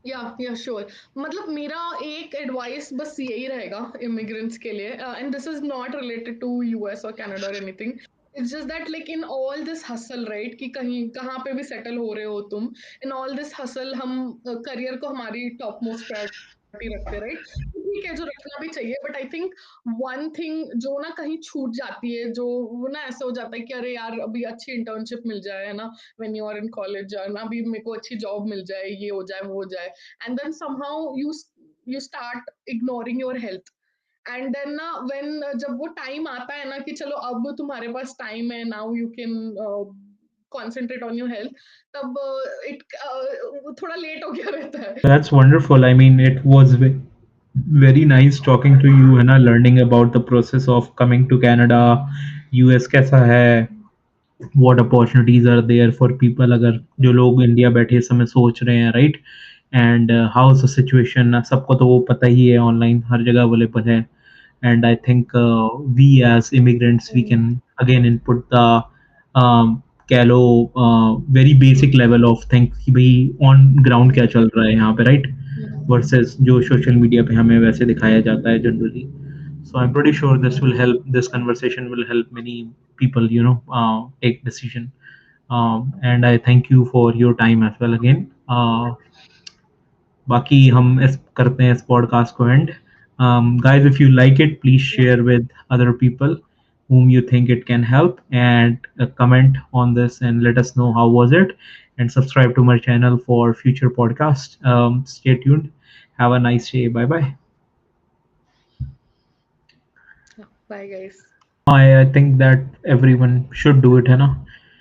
या श्योर, मतलब मेरा एक एडवाइस बस यही रहेगा इमिग्रेंट्स के लिए, and this is not related to US और कनाडा और anything, it's just that like in all this hustle, right, कि कहीं कहाँ पे भी सेटल हो रहे हो तुम, इन ऑल दिस हसल हम करियर को हमारी टॉप मोस्ट प्रायोरिटी रखते, राइट? ठीक है, जो रखना भी चाहिए, but I think one thing जो ना कहीं छूट जाती है, जो वो ना ऐसा हो जाता है कि अरे यार अभी अच्छी इंटर्नशिप मिल जाए, है ना, when you are in college, ना अभी मेरे को अच्छी जॉब मिल जाए, ये हो जाए वो हो जाए, and then somehow you start ignoring your health, and then ना when जब वो टाइम आता है ना कि चलो अब तुम्हारे पास टाइम है, now you can concentrate on your health, तब it थोड़ा लेट हो गया रहता है। That's wonderful. I mean, it was very nice talking to you, है ना, learning about the process of coming to Canada. US कैसा है, what opportunities are there for people, अगर जो लोग इंडिया बैठे इस समय सोच रहे हैं, right? And how's the situation, सबको तो वो पता ही है, ऑनलाइन हर जगह अवेलेबल है. And I think we as immigrants, we can again input the कह लो very basic level of things कि भाई on ground क्या चल रहा है यहाँ पे, right? Versus जो social media पे हमें वैसे दिखाया जाता है generally. So I'm pretty sure this will help. This conversation will help many people, take decision. And I thank you for your time as well again. बाकी हम इस करते हैं इस पॉडकास्ट को and. Guys, if you like it, please share with other people whom you think it can help, and comment on this and let us know how was it, and subscribe to my channel for future podcast. Stay tuned. Have a nice day. Bye bye. Bye guys. I think that everyone should do it, है ना.